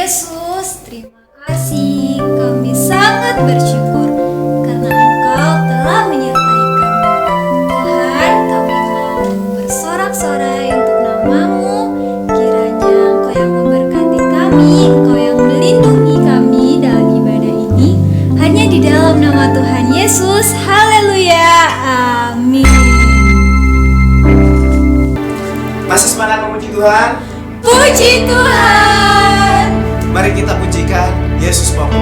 Yesus, terima kasih. Kami sangat bersyukur karena Engkau telah menyertai kami. Tuhan, kami mau bersorak-sorai untuk nama-Mu. Kiranya Engkau yang memberkati kami, Engkau yang melindungi kami dalam ibadah ini. Hanya di dalam nama Tuhan Yesus. Haleluya. Amin. Masih semangat memuji Tuhan? Puji Tuhan. Mari kita pujikan Yesus Bapa.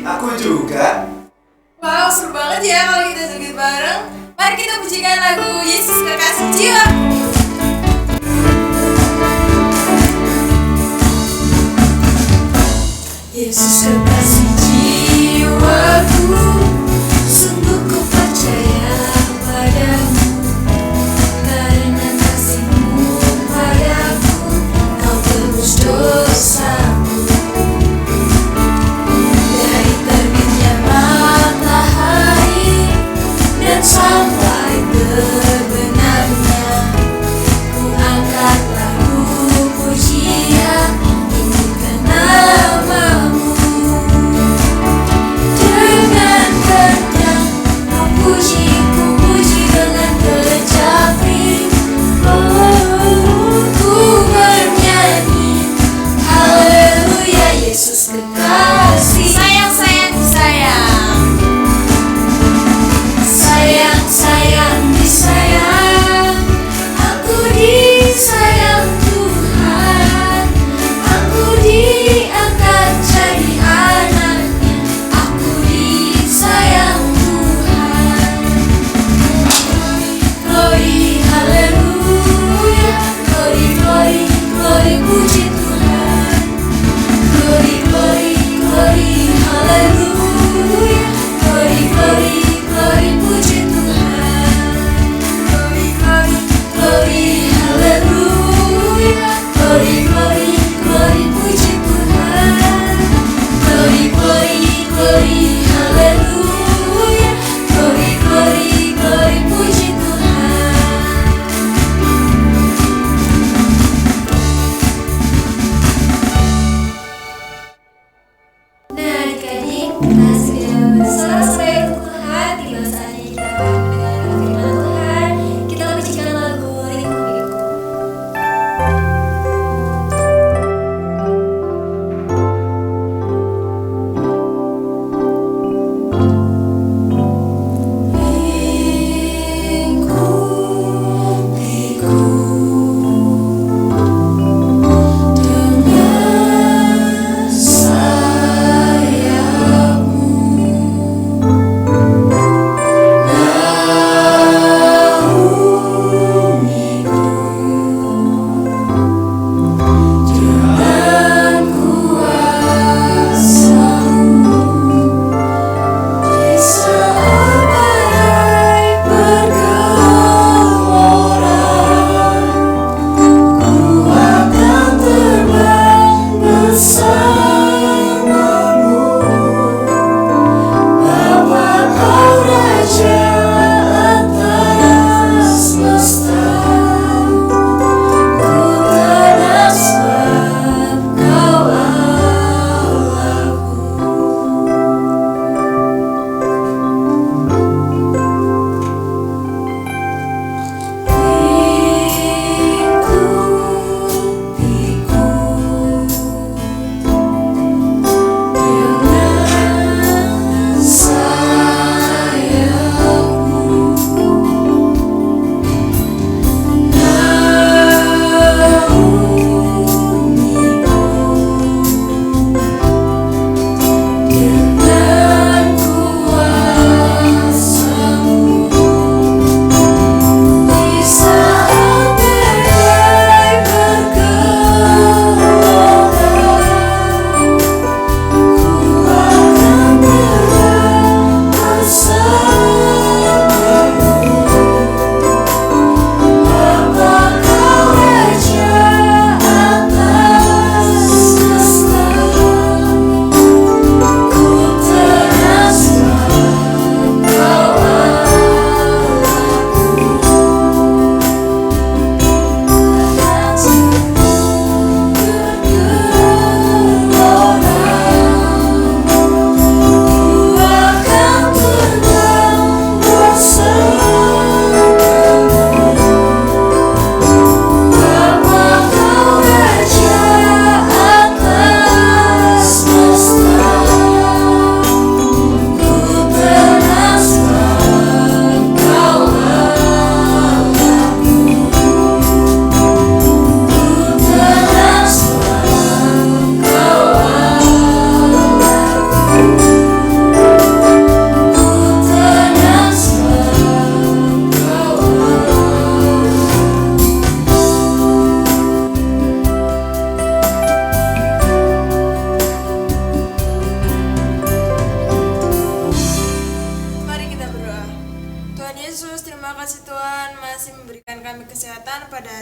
Aku juga. Wow, seru banget ya kalau kita joget bareng. Mari kita pujikan lagu Yesus Kekasih Jiwaku. Yesus kekasih jiwaku, sungguh ku percaya padamu. Karena kasih-Mu padaku, Kau tebus dosaku. Dari terbitnya matahari dan sampai terbenamnya, ku angkat lagu pujian, tinggikan nama-Mu.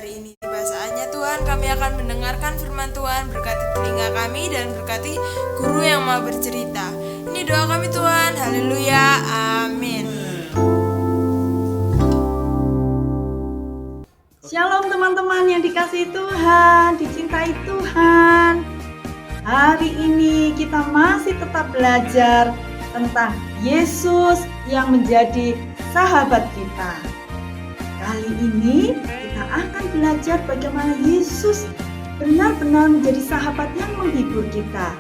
hari ini. Tiba saatnya Tuhan, kami akan mendengarkan firman Tuhan. Berkati telinga kami dan berkati guru yang mau bercerita. Ini doa kami Tuhan. Haleluya. Amin. Shalom teman-teman yang dikasihi Tuhan, dicintai Tuhan. Hari ini kita masih tetap belajar tentang Yesus yang menjadi sahabat kita. Kali ini kita akan belajar bagaimana Yesus benar-benar menjadi sahabat yang menghibur kita.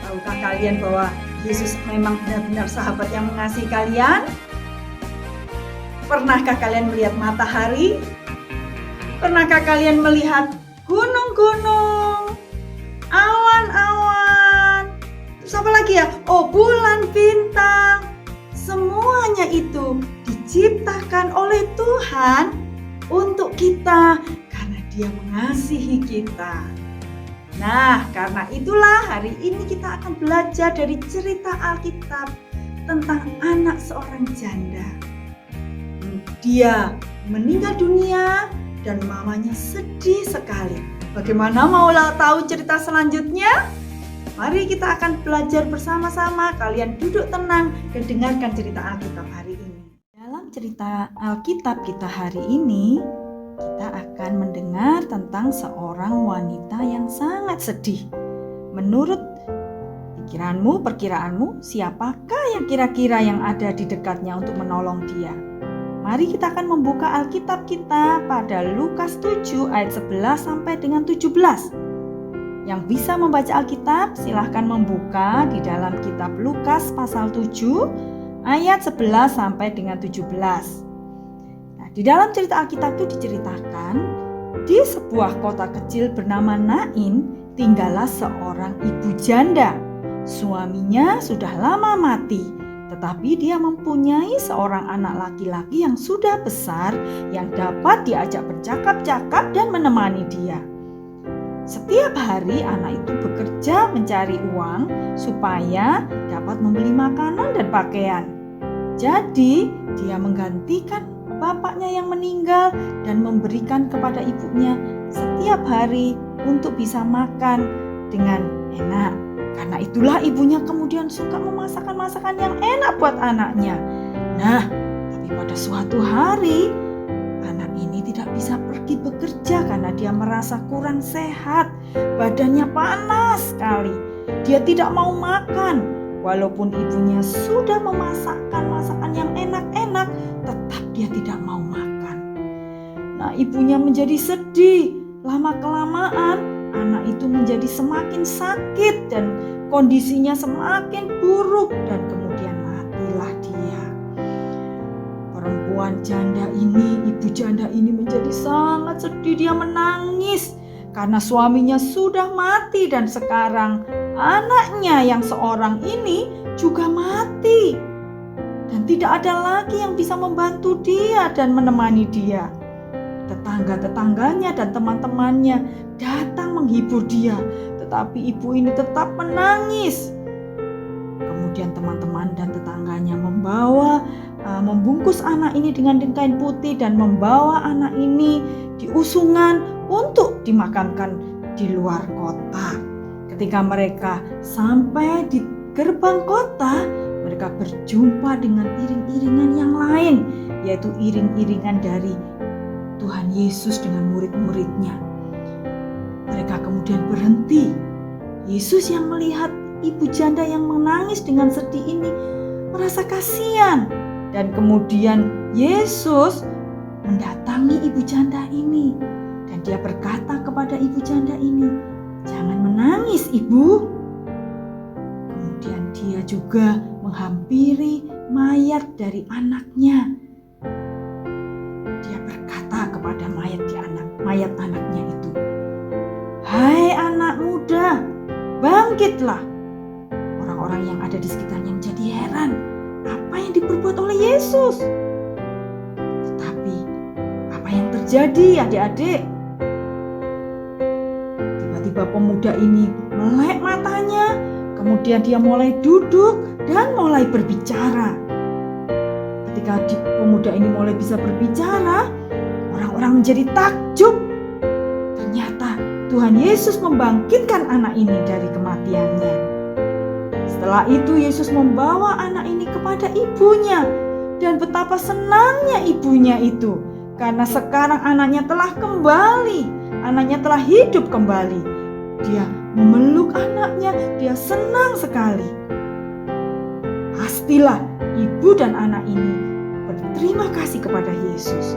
Tahukah kalian bahwa Yesus memang benar-benar sahabat yang mengasihi kalian? Pernahkah kalian melihat matahari? Pernahkah kalian melihat gunung-gunung, awan-awan? Terus apa lagi ya? Oh, bulan, bintang. Semuanya itu diciptakan oleh Tuhan untuk kita karena Dia mengasihi kita. Nah, karena itulah hari ini kita akan belajar dari cerita Alkitab tentang anak seorang janda. Dia meninggal dunia dan mamanya sedih sekali. Bagaimana mau tahu cerita selanjutnya? Mari kita akan belajar bersama-sama. Kalian duduk tenang dan dengarkan cerita Alkitab hari ini. Dalam cerita Alkitab kita hari ini, kita akan mendengar tentang seorang wanita yang sangat sedih. Menurut pikiranmu, perkiraanmu, siapakah yang kira-kira yang ada di dekatnya untuk menolong dia? Mari kita akan membuka Alkitab kita pada Lukas 7 ayat 11 sampai dengan 17. Yang bisa membaca Alkitab silahkan membuka di dalam kitab Lukas pasal 7 ayat 11 sampai dengan 17. Nah, di dalam cerita Alkitab itu diceritakan di sebuah kota kecil bernama Nain tinggallah seorang ibu janda. Suaminya sudah lama mati. Tetapi dia mempunyai seorang anak laki-laki yang sudah besar yang dapat diajak bercakap-cakap dan menemani dia. Setiap hari anak itu bekerja mencari uang supaya dapat membeli makanan dan pakaian. Jadi dia menggantikan bapaknya yang meninggal dan memberikan kepada ibunya setiap hari untuk bisa makan dengan enak. Karena itulah ibunya kemudian suka memasakkan masakan yang enak buat anaknya. Nah, tapi pada suatu hari anak ini tidak bisa pergi bekerja karena dia merasa kurang sehat. Badannya panas sekali. Dia tidak mau makan. Walaupun ibunya sudah memasakkan masakan yang enak-enak, tetap dia tidak mau makan. Nah, ibunya menjadi sedih. Lama-kelamaan anak itu menjadi semakin sakit dan kondisinya semakin buruk dan kemudian matilah dia. Perempuan janda ini, ibu janda ini menjadi sangat sedih. Dia menangis karena suaminya sudah mati dan sekarang anaknya yang seorang ini juga mati. Dan tidak ada lagi yang bisa membantu dia dan menemani dia. Tetangga-tetangganya dan teman-temannya datang menghibur dia, tetapi ibu ini tetap menangis. Kemudian teman-teman dan tetangganya membungkus anak ini dengan kain putih dan membawa anak ini di usungan untuk dimakamkan di luar kota. Ketika mereka sampai di gerbang kota, mereka berjumpa dengan iring-iringan yang lain, yaitu iring-iringan dari Tuhan Yesus dengan murid-muridnya. Mereka kemudian berhenti. Yesus yang melihat ibu janda yang menangis dengan sedih ini merasa kasihan. Dan kemudian Yesus mendatangi ibu janda ini. Dan dia berkata kepada ibu janda ini, "Jangan menangis, ibu." Kemudian dia juga menghampiri mayat dari anaknya. Dia berkata kepada mayat anaknya itu, "Hai anak muda, bangkitlah." Orang-orang yang ada di sekitarnya menjadi heran, apa yang diperbuat oleh Yesus? Tetapi apa yang terjadi, adik-adik? Tiba-tiba pemuda ini melek matanya, kemudian dia mulai duduk dan mulai berbicara. Ketika pemuda ini mulai bisa berbicara, orang orang menjadi takjub. Ternyata Tuhan Yesus membangkitkan anak ini dari kematiannya. Setelah itu Yesus membawa anak ini kepada ibunya. Dan betapa senangnya ibunya itu. Karena sekarang anaknya telah kembali. Anaknya telah hidup kembali. Dia memeluk anaknya. Dia senang sekali. Pastilah ibu dan anak ini berterima kasih kepada Yesus.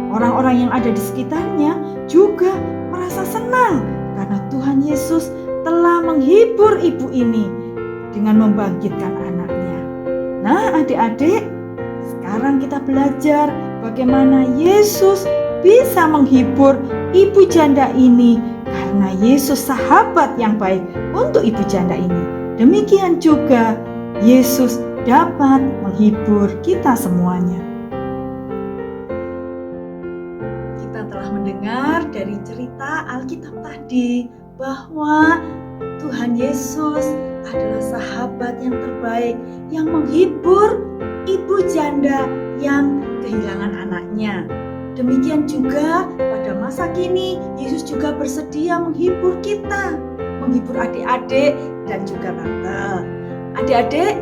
Orang-orang yang ada di sekitarnya juga merasa senang karena Tuhan Yesus telah menghibur ibu ini dengan membangkitkan anaknya. Nah, adik-adik, sekarang kita belajar bagaimana Yesus bisa menghibur ibu janda ini karena Yesus sahabat yang baik untuk ibu janda ini. Demikian juga Yesus dapat menghibur kita semuanya. Kita telah mendengar dari cerita Alkitab tadi bahwa Tuhan Yesus adalah sahabat yang terbaik yang menghibur ibu janda yang kehilangan anaknya. Demikian juga pada masa kini Yesus juga bersedia menghibur kita, menghibur adik-adik dan juga tante. Adik-adik,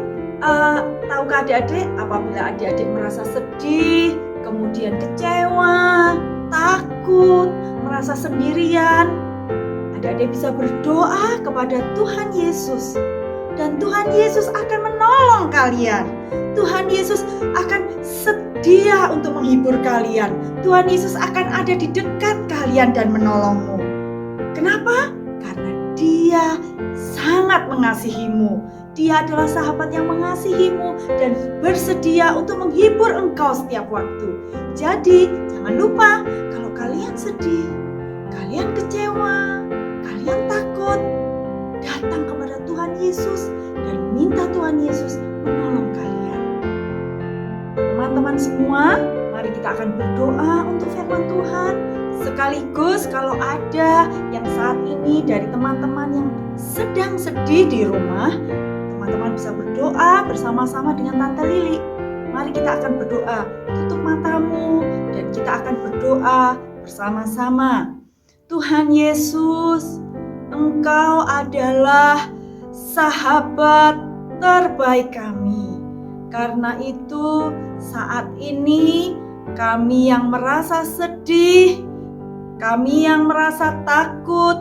tahukah adik-adik apabila adik-adik merasa sedih, kemudian kecewa, takut, merasa sendirian, adik-adik bisa berdoa kepada Tuhan Yesus. Dan Tuhan Yesus akan menolong kalian. Tuhan Yesus akan sedia untuk menghibur kalian. Tuhan Yesus akan ada di dekat kalian dan menolongmu. Kenapa? Karena Dia sangat mengasihimu. Dia adalah sahabat yang mengasihimu dan bersedia untuk menghibur engkau setiap waktu. Jadi, jangan lupa kalau kalian sedih, kalian kecewa, kalian takut, datang kepada Tuhan Yesus dan minta Tuhan Yesus menolong kalian. Teman-teman semua, mari kita akan berdoa untuk firman Tuhan. Sekaligus kalau ada yang saat ini dari teman-teman yang sedang sedih di rumah, teman-teman bisa berdoa bersama-sama dengan Tante Lili. Mari kita akan berdoa. Tutup matamu dan kita akan berdoa bersama-sama. Tuhan Yesus, Engkau adalah sahabat terbaik kami. Karena itu saat ini kami yang merasa sedih, kami yang merasa takut,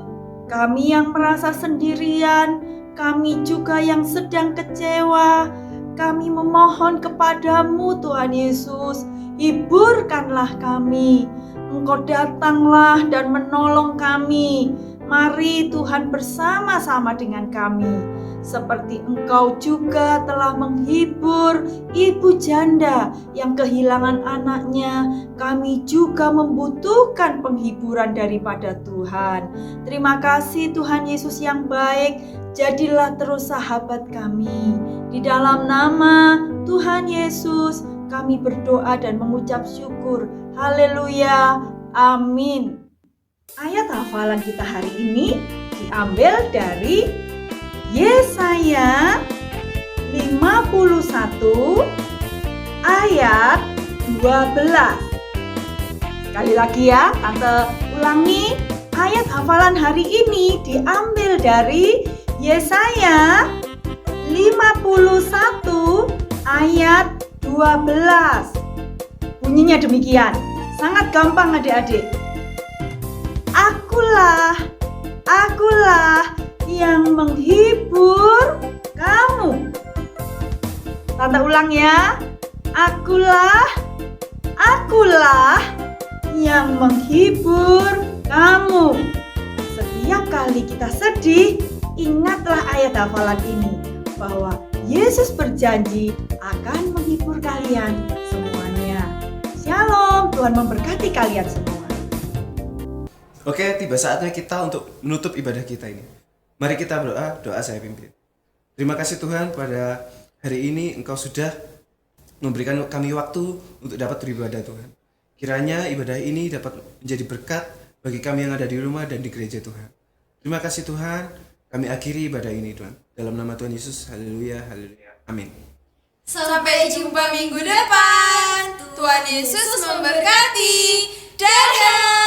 kami yang merasa sendirian, kami juga yang sedang kecewa, kami memohon kepadamu Tuhan Yesus, hiburkanlah kami. Engkau datanglah dan menolong kami. Mari Tuhan bersama-sama dengan kami. Seperti Engkau juga telah menghibur ibu janda yang kehilangan anaknya, kami juga membutuhkan penghiburan daripada Tuhan. Terima kasih Tuhan Yesus yang baik, jadilah terus sahabat kami. Di dalam nama Tuhan Yesus, kami berdoa dan mengucap syukur. Haleluya, amin. Ayat hafalan kita hari ini diambil dari Yesaya 51 ayat 12. Sekali lagi ya, Tante ulangi. Ayat hafalan hari ini diambil dari Yesaya 51 ayat 12. Bunyinya demikian. Sangat gampang adik-adik. Akulah yang menghibur kamu. Tante ulang ya. Akulah yang menghibur kamu. Setiap kali kita sedih, ingatlah ayat hafalan ini bahwa Yesus berjanji akan menghibur kalian semuanya. Shalom, Tuhan memberkati kalian semua. Oke, tiba saatnya kita untuk menutup ibadah kita ini. Mari kita berdoa, doa saya pimpin. Terima kasih Tuhan, pada hari ini Engkau sudah memberikan kami waktu untuk dapat beribadah Tuhan. Kiranya ibadah ini dapat menjadi berkat bagi kami yang ada di rumah dan di gereja Tuhan. Terima kasih Tuhan, kami akhiri ibadah ini Tuhan. Dalam nama Tuhan Yesus, haleluya, haleluya, amin. Sampai jumpa minggu depan. Tuhan Yesus memberkati. Dadah!